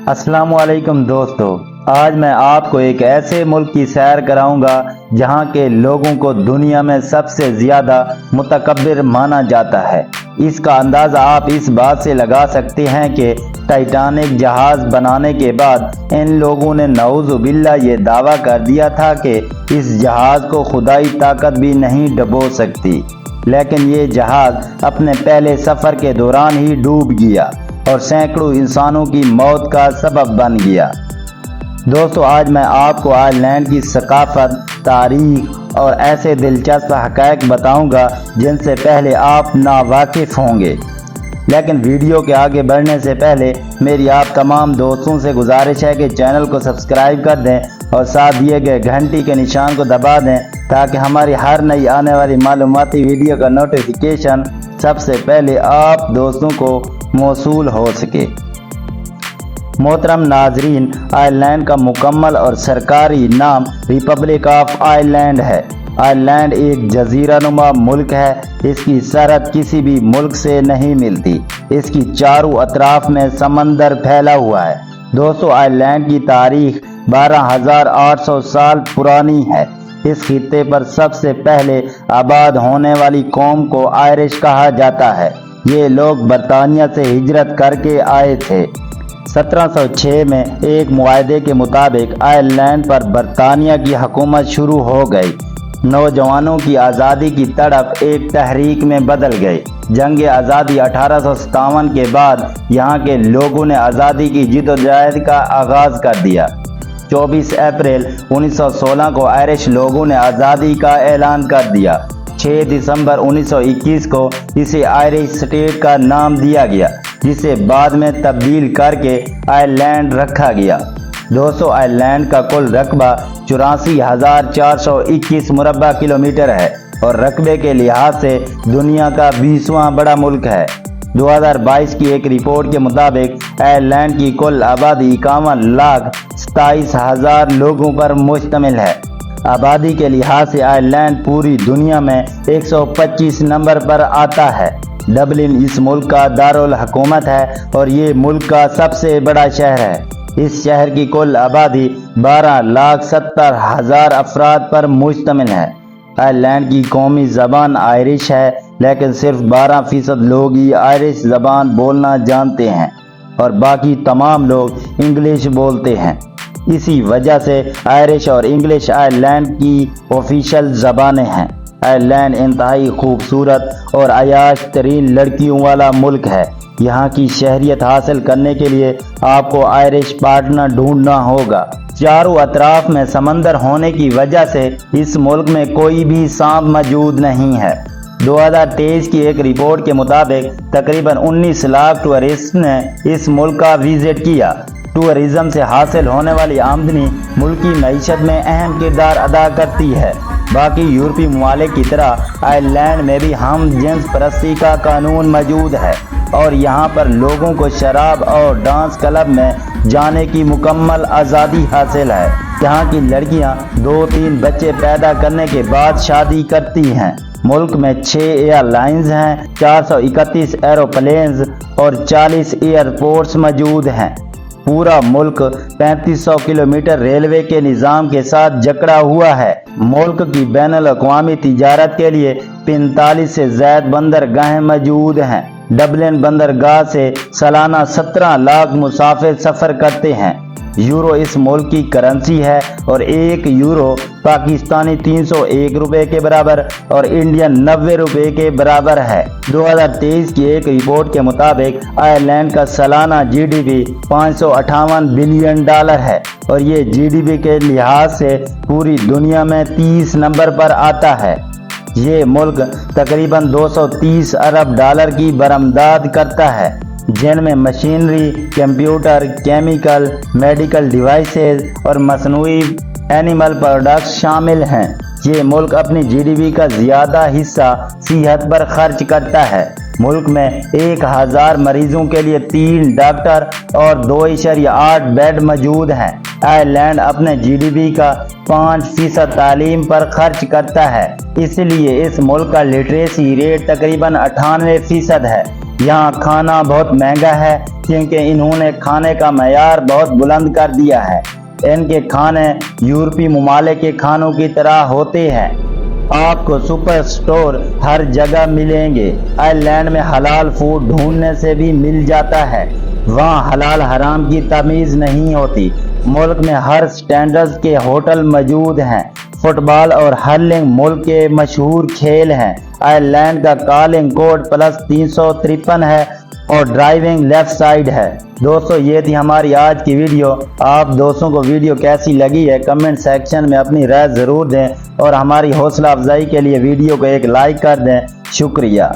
अस्सलाम वालेकुम दोस्तों, आज मैं आपको एक ऐसे मुल्क की सैर कराऊंगा जहां के लोगों को दुनिया में सबसे ज़्यादा मुतकब्बिर माना जाता है। इसका अंदाज़ा आप इस बात से लगा सकते हैं कि टाइटैनिक जहाज़ बनाने के बाद इन लोगों ने नऊज़ु बिल्लाह ये दावा कर दिया था कि इस जहाज़ को खुदाई ताकत भी नहीं डुबो सकती, लेकिन ये जहाज़ अपने पहले सफ़र के दौरान ही डूब गया और सैकड़ों इंसानों की मौत का सबब बन गया। दोस्तों, आज मैं आपको आयरलैंड की सकाफत, तारीख और ऐसे दिलचस्प हक़ाइक़ बताऊंगा जिनसे पहले आप नावाकिफ़ होंगे। लेकिन वीडियो के आगे बढ़ने से पहले मेरी आप तमाम दोस्तों से गुजारिश है कि चैनल को सब्सक्राइब कर दें और साथ दिए गए घंटी के निशान को दबा दें ताकि हमारी हर नई आने वाली मालूमाती वीडियो का नोटिफिकेशन सबसे पहले आप दोस्तों को मौसूल हो सके। मोहतरम नाजरीन, आयरलैंड का मुकम्मल और सरकारी नाम रिपब्लिक ऑफ आयरलैंड है। आयरलैंड एक जजीरानुमा मुल्क है। इसकी सरहद किसी भी मुल्क से नहीं मिलती। इसकी चारों अतराफ में समंदर फैला हुआ है। दोस्तों, आयरलैंड की तारीख 12,800 साल पुरानी है। इस खित्ते पर सबसे पहले आबाद होने वाली कौम को आयरिश कहा जाता है। ये लोग बरतानिया से हिजरत करके आए थे। 1706 में एक मुआहदे के मुताबिक आयरलैंड पर बरतानिया की हुकूमत शुरू हो गई। नौजवानों की आज़ादी की तड़प एक तहरीक में बदल गई। जंग आज़ादी 1857 के बाद यहाँ के लोगों ने आज़ादी की जिद्दोजहद का आगाज़ कर दिया। 24 अप्रैल 1916 को आयरिश लोगों ने आज़ादी का ऐलान कर दिया। 6 दिसंबर 1921 को इसे आयरिश स्टेट का नाम दिया गया, जिसे बाद में तब्दील करके आयरलैंड रखा गया। दोस्तों, आयरलैंड का कुल रकबा 84,421 मुरबा किलोमीटर है और रकबे के लिहाज से दुनिया का 20वां बड़ा मुल्क है। 2022 की एक रिपोर्ट के मुताबिक आयरलैंड की कुल आबादी 51,27,000 लोगों पर मुश्तमिल है। आबादी के लिहाज से आयरलैंड पूरी दुनिया में 125 नंबर पर आता है। डबलिन इस मुल्क का दारुल हुकूमत है और ये मुल्क का सबसे बड़ा शहर है। इस शहर की कुल आबादी 12,70,000 अफराद पर मुश्तमिल है। आयरलैंड की कौमी ज़बान आयरिश है, लेकिन सिर्फ 12% लोग ही आयरिश ज़बान बोलना जानते हैं और बाकी तमाम लोग इंग्लिश बोलते हैं। इसी वजह से आयरिश और इंग्लिश आयरलैंड की ऑफिशियल ज़बानें हैं। आयरलैंड इंतहाई खूबसूरत और अयाश तरीन लड़कियों वाला मुल्क है। यहाँ की शहरियत हासिल करने के लिए आपको आयरिश पार्टनर ढूंढना होगा। चारों अतराफ में समंदर होने की वजह से इस मुल्क में कोई भी सांप मौजूद नहीं है। 2023 की एक रिपोर्ट के मुताबिक तकरीबन 19 लाख टूरिस्ट ने इस मुल्क का विजिट किया। टूरिज्म से हासिल होने वाली आमदनी मुल्क की मईशत में अहम किरदार अदा करती है। बाकी यूरोपीय ममालिक की तरह आयरलैंड में भी हम जिन्स परस्ती का कानून मौजूद है और यहाँ पर लोगों को शराब और डांस क्लब में जाने की मुकम्मल आज़ादी हासिल है। यहाँ की लड़कियाँ 2-3 बच्चे पैदा करने के बाद शादी करती हैं। मुल्क में 6 एयरलाइंस हैं, 431 एरोप्लेन्स और 40 एयरपोर्ट्स मौजूद हैं। पूरा मुल्क 3500 किलोमीटर रेलवे के निज़ाम के साथ जकड़ा हुआ है। मुल्क की बैनुल अक़वामी तिजारत के लिए 45 से ज़ायद बंदरगाहें मौजूद हैं। डबलिन बंदरगाह से सालाना 17 लाख मुसाफिर सफ़र करते हैं। यूरो इस मुल्क की करेंसी है और 1 यूरो पाकिस्तानी 301 रुपये के बराबर और इंडियन 90 रुपये के बराबर है। 2023 की एक रिपोर्ट के मुताबिक आयरलैंड का सालाना जीडीपी 558 बिलियन डॉलर है और ये जीडीपी के लिहाज से पूरी दुनिया में 30 नंबर पर आता है। ये मुल्क तकरीबन 230 अरब डॉलर की बरामदात करता है, जिनमें machinery, computer, chemical, medical devices और मसनूई एनिमल प्रोडक्ट्स शामिल हैं। ये मुल्क अपनी जीडीपी का ज़्यादा हिस्सा सेहत पर खर्च करता है। मुल्क में 1000 मरीजों के लिए 3 डॉक्टर और 2.8 बेड मौजूद हैं। आयरलैंड अपने जीडीपी का 5% तालीम पर खर्च करता है, इसलिए इस मुल्क का लिटरेसी रेट तकरीबन 98% है। यहाँ खाना बहुत महंगा है क्योंकि इन्होंने खाने का मयार बहुत बुलंद कर दिया है। इनके खाने यूरोपीय ममालिक के खानों की तरह होते हैं। आपको सुपर स्टोर हर जगह मिलेंगे। आयरलैंड में हलाल फूड ढूंढने से भी मिल जाता है। वहाँ हलाल हराम की तमीज़ नहीं होती। मुल्क में हर स्टैंडर्ड के होटल मौजूद हैं। फुटबॉल और हर्लिंग मुल्क के मशहूर खेल हैं। आयरलैंड का कॉलिंग कोड +353 है और ड्राइविंग लेफ्ट साइड है। दोस्तों, ये थी हमारी आज की वीडियो। आप दोस्तों को वीडियो कैसी लगी है कमेंट सेक्शन में अपनी राय ज़रूर दें और हमारी हौसला अफजाई के लिए वीडियो को एक लाइक कर दें। शुक्रिया।